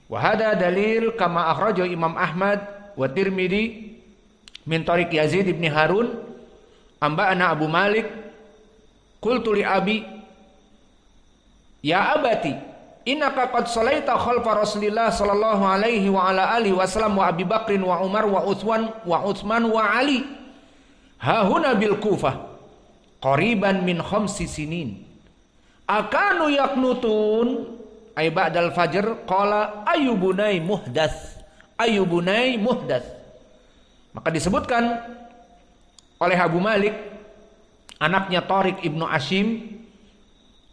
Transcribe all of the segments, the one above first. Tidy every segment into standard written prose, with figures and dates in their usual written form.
Wa hada dalil kama akhrajahu Imam Ahmad wa Tirmidzi min tariq Yazid ibn Harun amba'ana Abu Malik qultu li abi ya abati innaka qad shalaita khalfa Rasulillah sallallahu alaihi wa ala alihi wasallam wa Abi Bakrin wa Umar wa Utsman wa Ali hahuna bil Kufah qariban min 5 sinin akanu yaqnutun ay ba'dal fajr qala ayyubunai muhdats maka disebutkan oleh Abu Malik anaknya Tariq ibnu Ashim,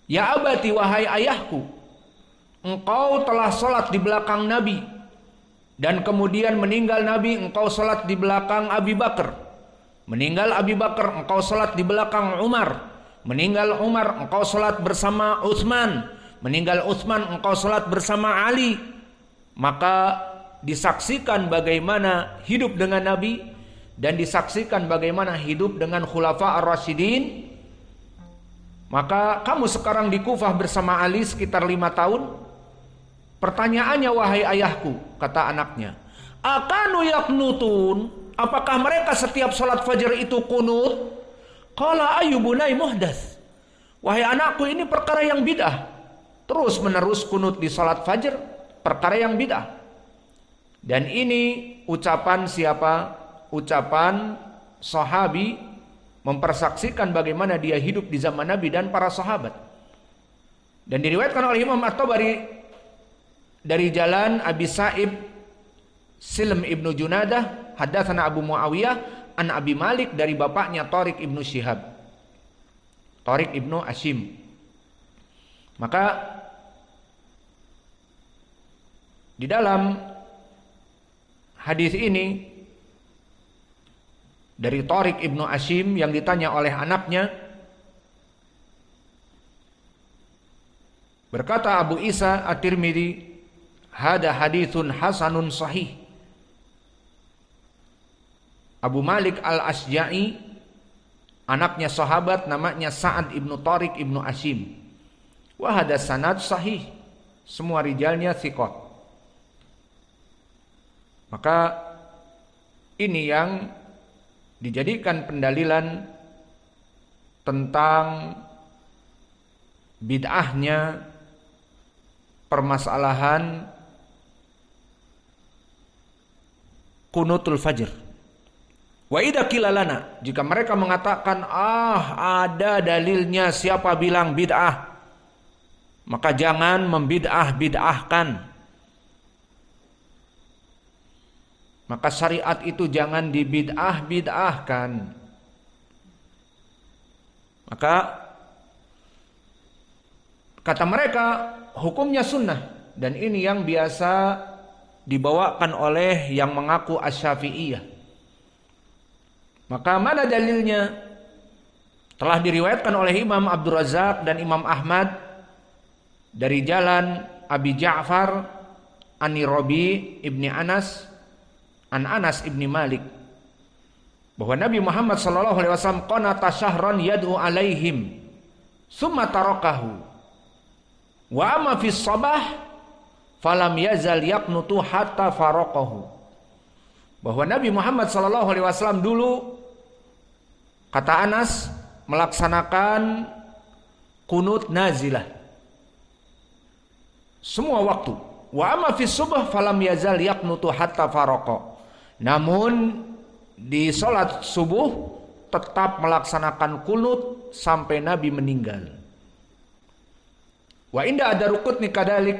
ya abati wahai ayahku, engkau telah sholat di belakang Nabi dan kemudian meninggal Nabi, engkau sholat di belakang Abi Bakar. Meninggal Abi Bakar, engkau sholat di belakang Umar. Meninggal Umar, engkau sholat bersama Utsman. Meninggal Utsman, engkau sholat bersama Ali. Maka disaksikan bagaimana hidup dengan Nabi dan disaksikan bagaimana hidup dengan Khulafa ar-Rasyidin. Maka kamu sekarang di Kufah bersama Ali sekitar 5 tahun. Pertanyaannya, wahai ayahku, kata anaknya, akanu yaqnutun, apakah mereka setiap sholat fajar itu kunut? Qala ayyubunai muhdats, wahai anakku, ini perkara yang bid'ah. Terus menerus kunut di sholat fajar, perkara yang bid'ah. Dan ini ucapan siapa? Ucapan sahabi mempersaksikan bagaimana dia hidup di zaman Nabi dan para sahabat. Dan diriwayatkan oleh Imam At-Tabari dari jalan Abi Sa'ib Silm ibnu Junadah, haddatsana Abu Muawiyah an Abi Malik dari bapaknya Tariq ibnu Syihab, Tariq ibnu Ashim. Maka di dalam hadis ini dari Tariq ibnu Ashim yang ditanya oleh anaknya, berkata Abu Isa At-Tirmidzi, hada haditsun hasanun sahih. Abu Malik al-Asja'i, anaknya sahabat namanya Sa'ad ibnu Tariq ibnu Ashim. Wa hada sanad sahih, semua rijalnya thiqat. Maka ini yang dijadikan pendalilan tentang bid'ahnya permasalahan kunutul fajr. Wa idza qila lana, jika mereka mengatakan ada dalilnya, siapa bilang bid'ah, maka jangan membid'ah-bid'ahkan. Maka syariat itu jangan dibid'ah-bid'ahkan. Maka kata mereka hukumnya sunnah, dan ini yang biasa dibawakan oleh yang mengaku Asy-Syafi'iyah. Maka mana dalilnya? Telah diriwayatkan oleh Imam Abdul Razzaq dan Imam Ahmad dari jalan Abi Ja'far Ani Rabi ibni Anas an Anas ibni Malik, bahwa Nabi Muhammad sallallahu alaihi wasallam qanata syahran yad'u alaihim summa tarakahu wa amma fi sabah falam yazal yaqnutu hatta faraqahu. Bahwa Nabi Muhammad sallallahu alaihi wasallam dulu, kata Anas, melaksanakan kunut nazilah semua waktu. Wa amma fi subh falam yazal yaqnutu hatta faraqa. Namun di salat subuh tetap melaksanakan kunut sampai Nabi meninggal. Wa inda ada rukutni kadalik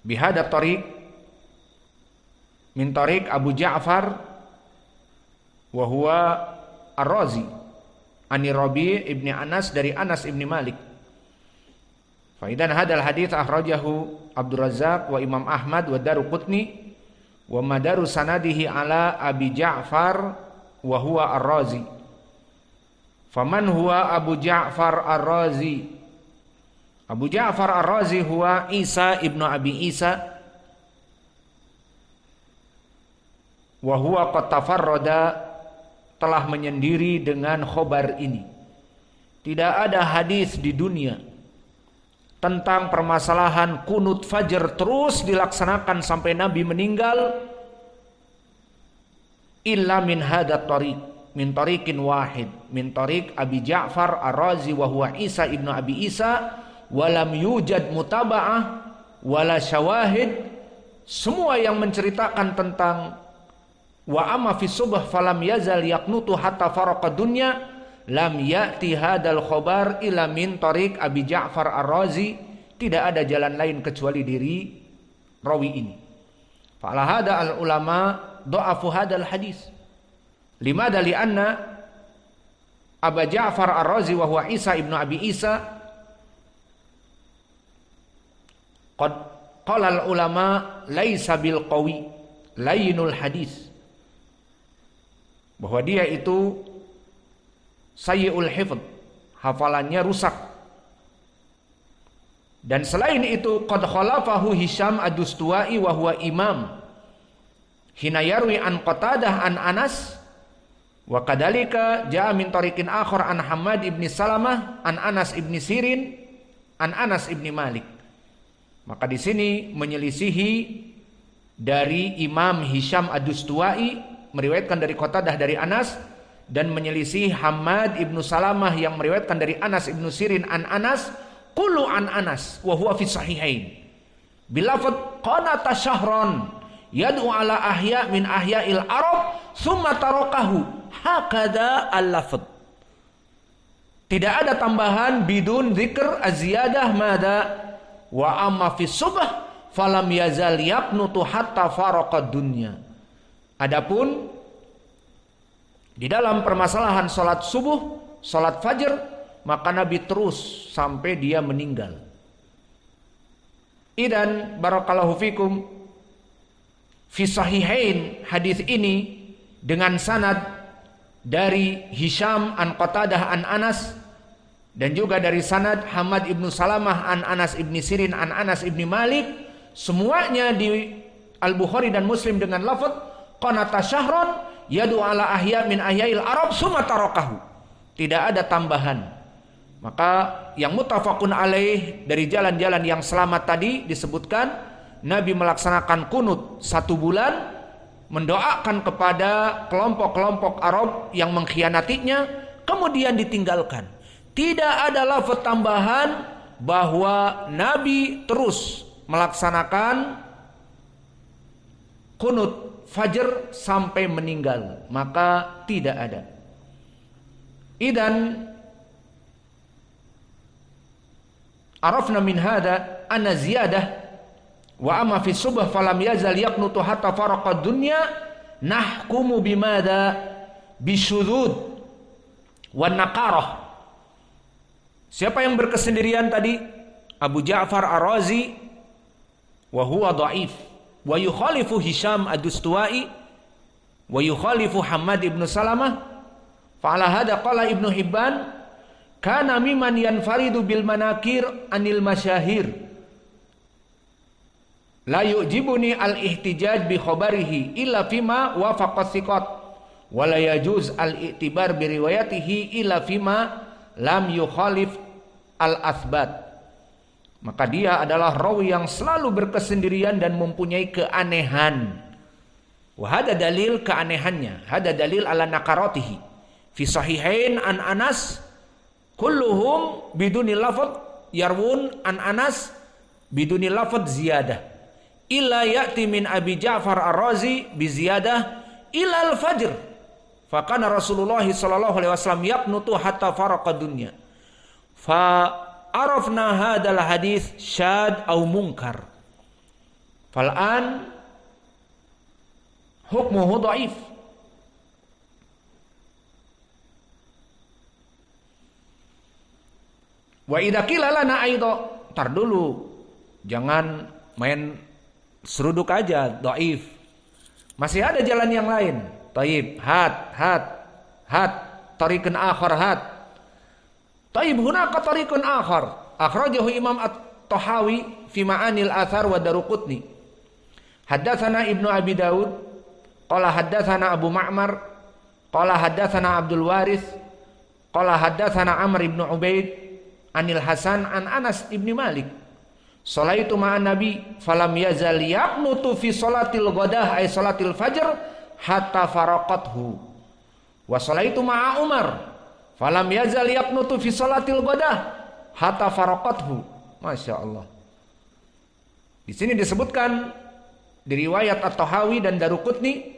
bihada tariq min tariq Abu Ja'far wa huwa Ar-Razi Ani Rabi ibni Anas dari Anas ibni Malik. Faidan hadal hadits akhrajahu Abdul Razzaq wa Imam Ahmad wa Daruqutni wa madaru sanadihi ala Abi Ja'far wa huwa Ar-Razi. Faman huwa Abu Ja'far Ar-Razi? Abu Ja'far Ar-Razi huwa Isa ibnu Abi Isa wa huwa qad tafarrada, telah menyendiri dengan khobar ini. Tidak ada hadis di dunia tentang permasalahan kunut fajar terus dilaksanakan sampai Nabi meninggal, illa min hadat tariq, min tariqin wahid, min tariq Abi Ja'far Ar-Razi wa huwa Isa ibnu Abi Isa, walam yujad mutaba'ah wala syawahid. Semua yang menceritakan tentang wa amma fi subh falam yazal yaqnutu hatta faraqa dunya, lam ya'ti hadal khobar ila min tariq Abi Ja'far Ar-Razi. Tidak ada jalan lain kecuali diri rawi ini. Fa'ala hada al ulama dha'afu hadal hadis. Limada li'anna Abu Ja'far Ar-Razi wa huwa Isa ibnu Abi Isa qad qala al ulama laisa bil qawi lainul hadis, bahwa dia itu sayyi'ul hifdz, hafalannya rusak. Dan selain itu qad khalafahu Hisham ad-Dustuwai wa huwa imam hina yarwi an Qatadah an Anas, wa kadalika jaa min tariqin akhar an Hammad ibn Salamah an Anas ibn Sirin an Anas ibn Malik. Maka di sini menyelisihi dari Imam Hisham ad-Dustuwai meriwayatkan dari Qatadah dari Anas, dan menyelisihi Hammad ibnu Salamah yang meriwayatkan dari Anas ibnu Sirin an Anas, qulu an Anas wa huwa fi sahihain bilafadz qanata syahran yad'u ala ahya min ahya'il arab thumma tarakahu hakada al-lafadz. Tidak ada tambahan bidun dzikr az-ziyadah mada wa amma fi subh falam yazal yaqnutu hatta faraqa dunya. Adapun di dalam permasalahan salat subuh, salat fajar, maka Nabi terus sampai dia meninggal. Idan barakallahu fikum, fi sahihain hadis ini dengan sanad dari Hisham an Qatadah an Anas, dan juga dari sanad Hamad ibnu Salamah an Anas ibni Sirin an Anas ibni Malik, semuanya di Al-Bukhari dan Muslim dengan lafaz qanata syahron yadu ala ahya min ahyail arab summa tarakahu. Tidak ada tambahan. Maka yang muttafaqun alaih dari jalan-jalan yang selamat tadi disebutkan Nabi melaksanakan kunut 1 bulan, mendoakan kepada kelompok-kelompok Arab yang mengkhianatinya, kemudian ditinggalkan. Tidak ada lafaz tambahan bahwa Nabi terus melaksanakan kunut fajar sampai meninggal, maka tidak ada. Idan arafna min hada anna ziyadah wa amma fi subh falam yazal yaqnutu hatta faraqa dunya nahkumu bimada bisyudud wan naqarah. Siapa yang berkesendirian tadi? Abu Ja'far Ar-Razi wa huwa dhaif wa yukhalifu Hisham ad-Dustuwai wa yukhalifu Hammad ibn Salamah. Fa'ala hada qala Ibnu Hibban kana mimman yanfaridu bil manakir anil masyahir la yu'jibuni al-ihtijaj bi khabarihi illa fima wafaqa thiqat wa la yajuz al-i'tibar bi riwayatihi illa fima lam yukhalif al-athbat. Maka dia adalah rawi yang selalu berkesendirian dan mempunyai keanehan. Wa hada dalil keanehannya, hada dalil ala nakaratihi. Fi sahihain an Anas kulluhum biduni lafadz yarwun an Anas biduni lafadz ziyadah. Illa ya'ti min Abi Ja'far Ar-Razi bi ziyadah ila al-fajr. Fakana Rasulullah sallallahu alaihi wasallam yaqnutu hatta faraqa dunya. Fa arafna hadal hadis syad au munkar. Fal'an hukmuhu dhaif. Wa idza qila lana aidha, tar dulu, jangan main seruduk aja dhaif. Masih ada jalan yang lain. Taib, hat, tariqun akhar hat. Taib hunaka tariqun akhar. Akhrajahu Imam At-Tahawi fi Ma'anil Athar wa Daruqutni. Haddatsana Ibnu Abi Daud, qala haddatsana Abu Ma'mar, qala haddatsana Abdul Waris, qala haddatsana Amr ibn Ubaid anil Hasan an Anas ibni Malik sholaitu ma'an nabi falam yazal yaqnutu fi sholatil ghadah ay sholatil fajr hatta faraqathu wa sholaitu ma'a Umar falam yazal yaqnutu fi sholatil ghadah hatta faraqathu. Masya Allah. Di sini disebutkan di riwayat At-Tahawi dan Daruqutni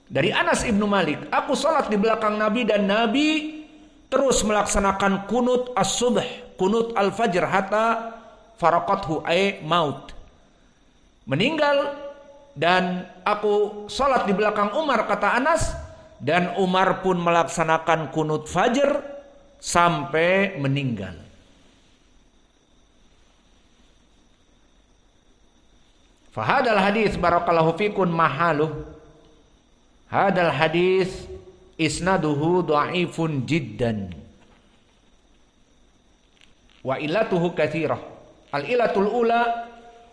dari Anas ibnu Malik, aku salat di belakang Nabi dan Nabi terus melaksanakan kunut as-subh, kunut al-fajr hatta faraqathu ay maut. Meninggal dan aku salat di belakang Umar, kata Anas, dan Umar pun melaksanakan kunut fajr sampai meninggal. Fahadal hadis barakallahu fikun mahaluh. Hadal hadis isnaduhu dha'ifun jiddan. Wa illatuhu katsirah. Al ilatul ula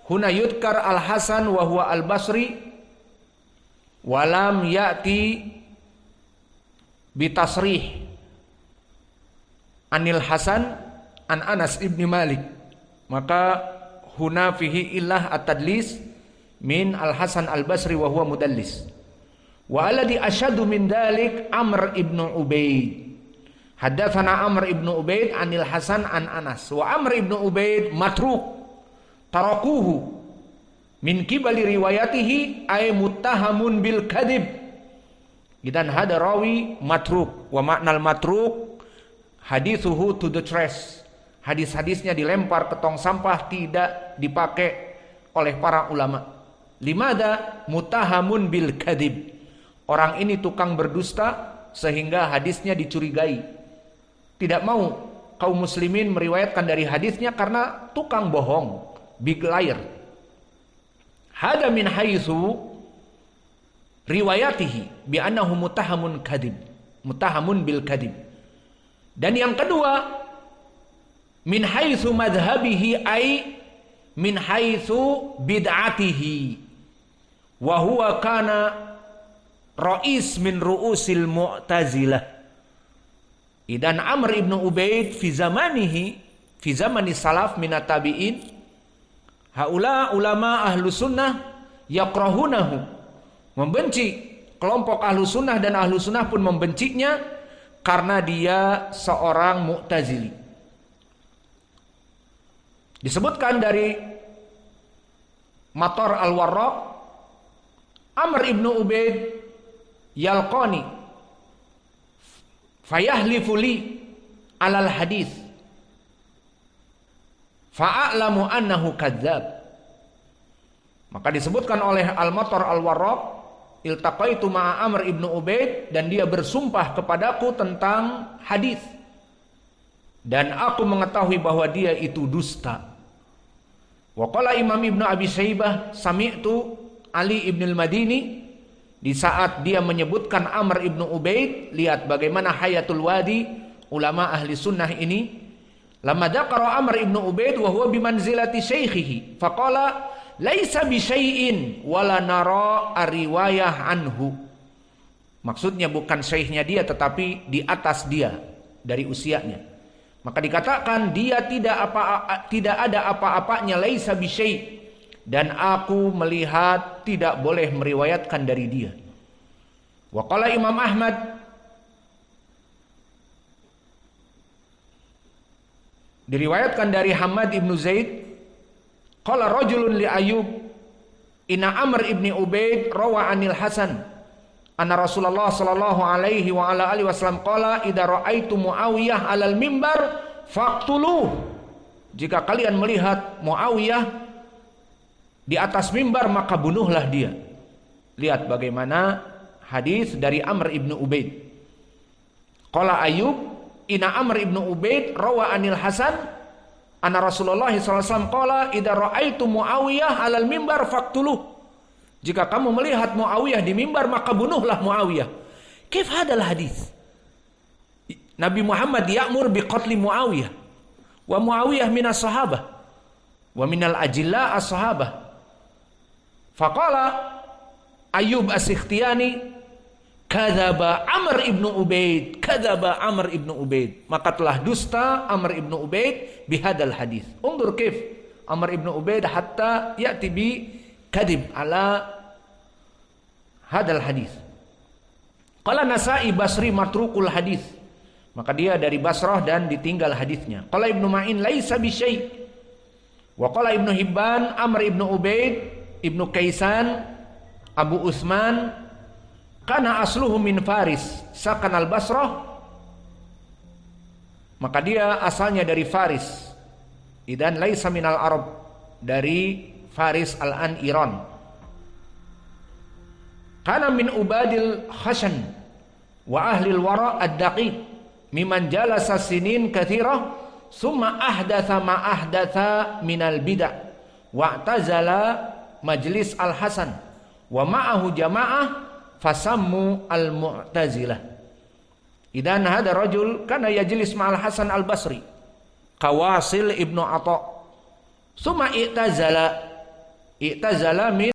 huna yudkar al Hasan wa huwa al Basri wa lam ya'ti bitasrih anil Hasan an Anas ibni Malik. Maka huna fihi illah at-tadlis min al Hasan al Basri wa huwa mudallis. Wa alladhi asyadu min dalik Amr ibnu Ubaid. Haddatsana Amr ibnu Ubaid anil Hasan an Anas. Wa Amr ibnu Ubaid matruk tarakuhu min kibali riwayatihi ay muttahamun bil kadhib. Idan hada rawi matruk wa maknal matruk hadithuhu to the trash. Hadis-hadisnya dilempar ke tong sampah, tidak dipakai oleh para ulama. Limada muttahamun bil kadhib. Orang ini tukang berdusta sehingga hadisnya dicurigai. Tidak mau kaum muslimin meriwayatkan dari hadisnya karena tukang bohong, big liar. Hada min haitsu riwayatihi bi annahu muttahamun kadhib, muttahamun bil kadhib. Dan yang kedua, min haitsu madhhabihi ay min haitsu bid'atihi wa huwa kana Rais min ru'usil Mu'tazilah. Idan Amr ibn Ubaid fi zamanihi, fi zamani salaf minat tabi'in, haula ulama ahlu sunnah yakrahunahu, membenci kelompok ahlu sunnah, dan ahlu sunnah pun membencinya karena dia seorang Mu'tazili. Disebutkan dari Matar al-Warraq, Amr ibn Ubaid yalqani fayahlifu li alal hadis fa'alamu annahu kadzab. Maka disebutkan oleh Al-Matar Al-Warraq, iltaqaitu ma'a Amr ibnu Ubaid, dan dia bersumpah kepadaku tentang hadis dan aku mengetahui bahwa dia itu dusta. Wa qala Imam Ibnu Abi Syaibah sami'tu Ali ibn al-Madini, di saat dia menyebutkan Amr ibnu Ubaid, lihat bagaimana hayatul wadi ulama ahli sunnah ini. Lama dzakara Amr ibnu Ubaid wa huwa bimanzilati syaikhihi faqala laisa bi syai'in wala nara riwayah anhu. Maksudnya bukan syekhnya dia tetapi di atas dia dari usianya. Maka dikatakan dia tidak ada apa-apanya, laisa bi syai', dan aku melihat tidak boleh meriwayatkan dari dia. Wa qala Imam Ahmad, diriwayatkan dari Hamad ibnu Zaid, qala rajulun li Ayyub inna Amr ibni Ubaid rawa anil Hasan anna Rasulullah sallallahu alaihi wa ala alihi wasallam qala idza ra'aitu Muawiyah alal mimbar faqtuluh. Jika kalian melihat Muawiyah di atas mimbar maka bunuhlah dia. Lihat bagaimana hadis dari Amr ibnu Ubaid. Qala Ayyub inna Amr ibnu Ubaid rawa anil Hasan anna Rasulullah sallallahu alaihi wasallam qala idza ra'aitu Muawiyah alal mimbar faqtuluh. Jika kamu melihat Muawiyah di mimbar maka bunuhlah Muawiyah. Kif hadal hadis? Nabi Muhammad ya'mur biqatli Muawiyah wa Muawiyah minas sahabah wa minal ajilla as-sahabah. Faqala Ayyub as-Sikhtiyani kadzaba Amr ibnu Ubaid, kadzaba Amr ibnu Ubaid, maka telah dusta Amr ibnu Ubaid bihadal hadis. Undur kif Amr ibnu Ubaid hatta ya'ti bi kadib ala hadal hadis. Qala Nasa'i Basri matrukul hadis, maka dia dari Basrah dan ditinggal hadisnya. Qala Ibnu Ma'in laisa bi syai'. Wa qala Ibnu Hibban Amr ibnu Ubaid ibnu Kaisan Abu Utsman kana asluhu min Faris sakan al-Basrah, maka dia asalnya dari Faris. Idan laisa minal Arab, dari Faris al-an Iran. Kana min ubadil Hasan wa ahlil wara ad-daqiq mimman jalasa sinin katsirah summa ahdatha ma ahdatha minal bid'ah wa'tazala majlis al-Hasan wa ma'ahu jama'ah fasammu al-Mu'tazilah. Idan hada rajul kana yajlis ma'al Hasan al-Basri Qawasil ibnu Atha summa i'tazala min